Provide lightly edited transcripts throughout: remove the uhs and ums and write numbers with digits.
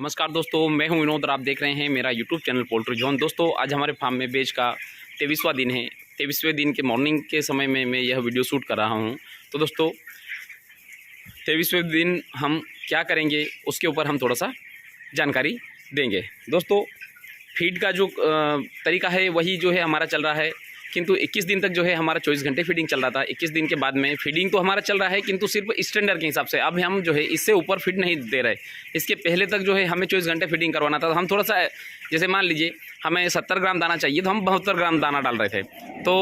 नमस्कार दोस्तों, मैं हूं विनोद और आप देख रहे हैं मेरा यूट्यूब चैनल पोल्ट्री जोन। दोस्तों आज हमारे फार्म में बेच का 23वां दिन है। 23वें दिन के मॉर्निंग के समय में मैं यह वीडियो शूट कर रहा हूं। तो दोस्तों 23वें दिन हम क्या करेंगे उसके ऊपर हम थोड़ा सा जानकारी देंगे। दोस्तों फीड का जो तरीका है वही जो है हमारा चल रहा है, किंतु 21 दिन तक जो है हमारा 24 घंटे फीडिंग चल रहा था। 21 दिन के बाद में फीडिंग तो हमारा चल रहा है किंतु सिर्फ स्टैंडर्ड के हिसाब से। अब हम जो है इससे ऊपर फीड नहीं दे रहे। इसके पहले तक जो है हमें 24 घंटे फीडिंग करवाना था। तो हम थोड़ा सा जैसे मान लीजिए हमें 70 ग्राम दाना चाहिए तो हम 72 ग्राम दाना डाल रहे थे। तो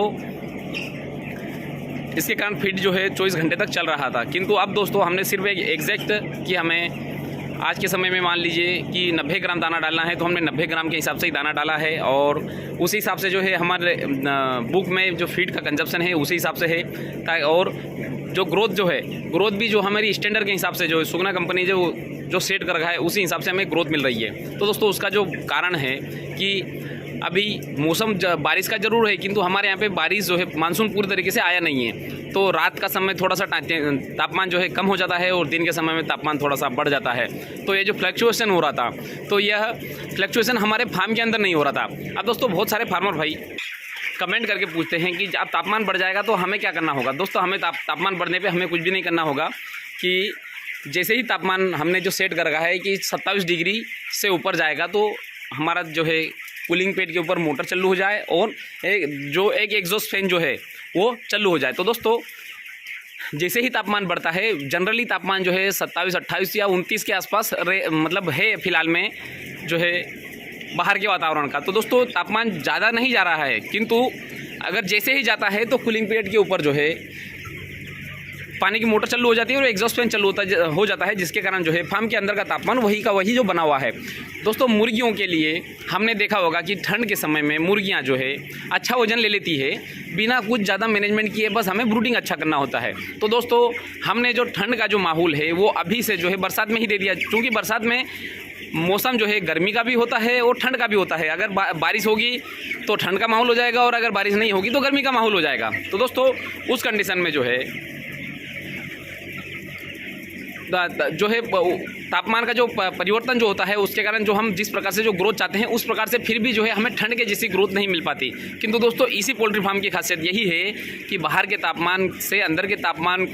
इसके कारण फीड जो है 24 घंटे तक चल रहा था। किंतु अब दोस्तों हमने सिर्फ एक एग्जैक्ट कि हमें आज के समय में मान लीजिए कि 90 ग्राम दाना डालना है तो हमने 90 ग्राम के हिसाब से ही दाना डाला है। और उसी हिसाब से जो है हमारे बुक में जो फीड का कंजप्शन है उसी हिसाब से है। और जो ग्रोथ भी जो हमारी स्टैंडर्ड के हिसाब से जो सुगना कंपनी जो सेट कर रखा है उसी हिसाब से हमें ग्रोथ मिल रही है। तो दोस्तों उसका जो कारण है कि अभी मौसम बारिश का ज़रूर है किंतु हमारे यहाँ पे बारिश जो है मानसून पूरी तरीके से आया नहीं है। तो रात का समय थोड़ा सा तापमान जो है कम हो जाता है और दिन के समय में तापमान थोड़ा सा बढ़ जाता है। तो ये जो फ्लक्चुएशन हो रहा था तो यह फ्लक्चुएशन हमारे फार्म के अंदर नहीं हो रहा था। अब दोस्तों बहुत सारे फार्मर भाई कमेंट करके पूछते हैं कि अब तापमान बढ़ जाएगा तो हमें क्या करना होगा। दोस्तों हमें तापमान बढ़ने पर हमें कुछ भी नहीं करना होगा कि जैसे ही तापमान हमने जो सेट कर रखा है कि 27 डिग्री से ऊपर जाएगा तो हमारा जो है कूलिंग पैड के ऊपर मोटर चालू हो जाए और एक एग्जॉस्ट फैन जो है वो चालू हो जाए। तो दोस्तों जैसे ही तापमान बढ़ता है जनरली तापमान जो है 27, 28 या 29 के आसपास मतलब है फिलहाल में जो है बाहर के वातावरण का। तो दोस्तों तापमान ज़्यादा नहीं जा रहा है किंतु अगर जैसे ही जाता है तो कूलिंग पैड के ऊपर जो है पानी की मोटर चालू हो जाती है और एग्जॉस्ट फैन चालू हो जाता है, जिसके कारण जो है फार्म के अंदर का तापमान वही का वही जो बना हुआ है। दोस्तों मुर्गियों के लिए हमने देखा होगा कि ठंड के समय में मुर्गियां जो है अच्छा वजन ले लेती है बिना कुछ ज़्यादा मैनेजमेंट किए, बस हमें ब्रूडिंग अच्छा करना होता है। तो दोस्तों हमने जो ठंड का जो माहौल है वो अभी से जो है बरसात में ही दे दिया, क्योंकि बरसात में मौसम जो है गर्मी का भी होता है और ठंड का भी होता है। अगर बारिश होगी तो ठंड का माहौल हो जाएगा और अगर बारिश नहीं होगी तो गर्मी का माहौल हो जाएगा। तो दोस्तों उस कंडीशन में जो है तापमान का जो परिवर्तन जो होता है उसके कारण जो हम जिस प्रकार से जो ग्रोथ चाहते हैं उस प्रकार से फिर भी जो है हमें ठंड के जैसी ग्रोथ नहीं मिल पाती। किंतु दोस्तों इसी पोल्ट्री फार्म की खासियत यही है कि बाहर के तापमान से अंदर के तापमान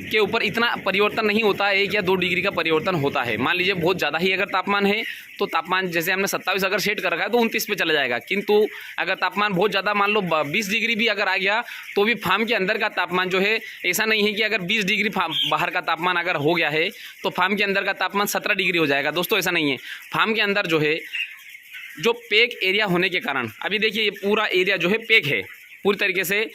के ऊपर इतना परिवर्तन नहीं होता है। 1 या 2 डिग्री का परिवर्तन होता है। मान लीजिए बहुत ज़्यादा ही अगर तापमान है तो तापमान जैसे हमने 27 अगर सेट कर रखा है तो 29 पे चला जाएगा। किंतु अगर तापमान बहुत ज़्यादा मान लो 20 डिग्री भी अगर आ गया तो भी फार्म के अंदर का तापमान जो है ऐसा नहीं है कि अगर 20 डिग्री बाहर का तापमान अगर हो गया है तो फार्म के अंदर का तापमान 17 डिग्री हो जाएगा। दोस्तों ऐसा नहीं है। फार्म के अंदर जो है जो पैक एरिया होने के कारण अभी देखिए ये पूरा एरिया जो है पैक है, पूरी तरीके से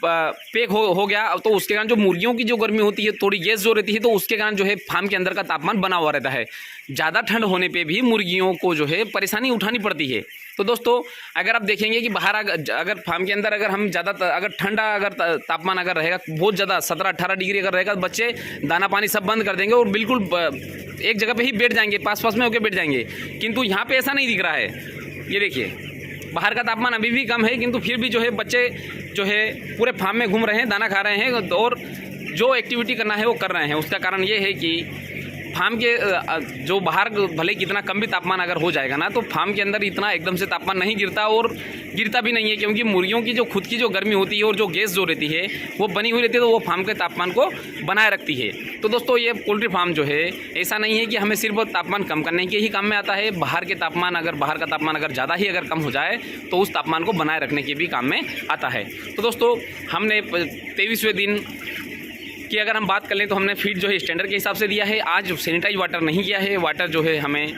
पैक हो गया। तो उसके कारण जो मुर्गियों की जो गर्मी होती है थोड़ी गैस जो रहती है तो उसके कारण जो है फार्म के अंदर का तापमान बना हुआ रहता है। ज़्यादा ठंड होने पे भी मुर्गियों को जो है परेशानी उठानी पड़ती है। तो दोस्तों अगर आप देखेंगे कि बाहर अगर फार्म के अंदर अगर हम ज़्यादा अगर ठंडा अगर तापमान अगर रहेगा बहुत ज़्यादा 17-18 डिग्री अगर रहेगा तो बच्चे दाना पानी सब बंद कर देंगे और बिल्कुल एक जगह पर ही बैठ जाएंगे, पास में होकर बैठ जाएंगे। किंतु यहाँ पर ऐसा नहीं दिख रहा है। ये देखिए बाहर का तापमान अभी भी कम है किंतु फिर भी जो है बच्चे जो है पूरे फार्म में घूम रहे हैं, दाना खा रहे हैं और जो एक्टिविटी करना है वो कर रहे हैं। उसका कारण ये है कि फार्म के जो बाहर भले कितना कम भी तापमान अगर हो जाएगा ना तो फार्म के अंदर इतना एकदम से तापमान नहीं गिरता और गिरता भी नहीं है, क्योंकि मुर्गियों की जो खुद की जो गर्मी होती है और जो गैस जो रहती है वो बनी हुई रहती है तो वो फार्म के तापमान को बनाए रखती है। तो दोस्तों ये पोल्ट्री फार्म जो है ऐसा नहीं है कि हमें सिर्फ तापमान कम करने के ही काम में आता है। बाहर का तापमान अगर ज़्यादा ही अगर कम हो जाए तो उस तापमान को बनाए रखने के भी काम में आता है। तो दोस्तों हमने 23वें दिन कि अगर हम बात कर लें तो हमने फीड जो है स्टैंडर्ड के हिसाब से दिया है। आज सैनिटाइज वाटर नहीं किया है। वाटर जो है हमें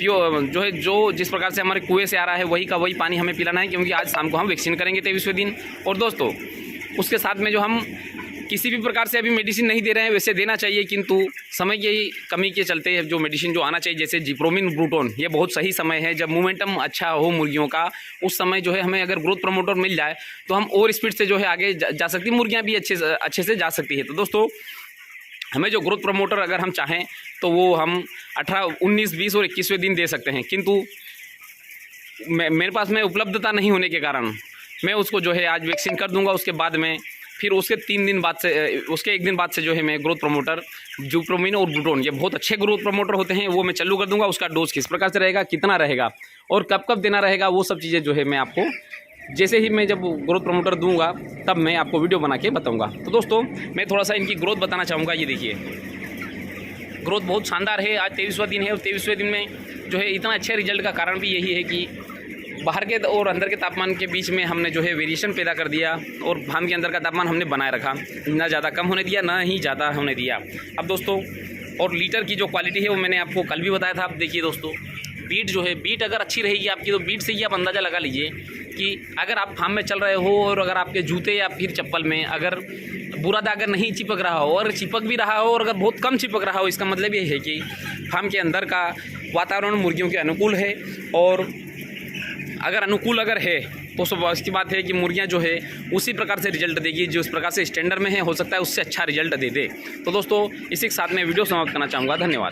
जो जिस प्रकार से हमारे कुएं से आ रहा है वही का वही पानी हमें पिलाना है, क्योंकि आज शाम को हम वैक्सीन करेंगे 23वें दिन। और दोस्तों उसके साथ में जो हम किसी भी प्रकार से अभी मेडिसिन नहीं दे रहे हैं, वैसे देना चाहिए किंतु समय की कमी के चलते जो मेडिसिन जो आना चाहिए जैसे जिप्रोमिन ब्रूटोन, ये बहुत सही समय है जब मोमेंटम अच्छा हो मुर्गियों का। उस समय जो है हमें अगर ग्रोथ प्रमोटर मिल जाए तो हम और स्पीड से जो है आगे जा सकती, मुर्गियाँ भी अच्छे से जा सकती है। तो दोस्तों हमें जो ग्रोथ प्रमोटर अगर हम चाहें तो वो हम 18, 19, 20 और 21वें दिन दे सकते हैं, किंतु मेरे पास में उपलब्धता नहीं होने के कारण मैं उसको जो है आज वैक्सीन कर दूंगा। उसके बाद में फिर उसके 3 दिन बाद से, उसके 1 दिन बाद से जो है मैं ग्रोथ प्रमोटर जुप्रोमिन और ब्रूटोन, ये बहुत अच्छे ग्रोथ प्रमोटर होते हैं, वो मैं चालू कर दूंगा। उसका डोज किस प्रकार से रहेगा, कितना रहेगा और कब कब देना रहेगा, वो सब चीज़ें जो है मैं आपको जैसे ही मैं जब ग्रोथ प्रमोटर दूंगा तब मैं आपको वीडियो बना के बताऊंगा। तो दोस्तों मैं थोड़ा सा इनकी ग्रोथ बताना चाहूँगा। ये देखिए ग्रोथ बहुत शानदार है। आज 23वां दिन है और 23वें दिन में जो है इतना अच्छे रिजल्ट का कारण भी यही है कि बाहर के और अंदर के तापमान के बीच में हमने जो है वेरिएशन पैदा कर दिया और फार्म के अंदर का तापमान हमने बनाए रखा, ना ज़्यादा कम होने दिया ना ही ज़्यादा होने दिया। अब दोस्तों और लीटर की जो क्वालिटी है वो मैंने आपको कल भी बताया था। आप देखिए दोस्तों बीट जो है, बीट अगर अच्छी रहेगी आपकी तो बीट से ही आप अंदाज़ा लगा लीजिए कि अगर आप फार्म में चल रहे हो और अगर आपके जूते या फिर चप्पल में अगर बुरा दाग अगर नहीं चिपक रहा हो और चिपक भी रहा हो और अगर बहुत कम चिपक रहा हो, इसका मतलब ये है कि फार्म के अंदर का वातावरण मुर्गियों के अनुकूल है। और अगर अनुकूल अगर है तो सब इसकी बात है कि मुर्गियां जो है उसी प्रकार से रिजल्ट देगी जो इस प्रकार से स्टैंडर्ड में है, हो सकता है उससे अच्छा रिजल्ट दे दे। तो दोस्तों इसी के साथ मैं वीडियो समाप्त करना चाहूँगा। धन्यवाद।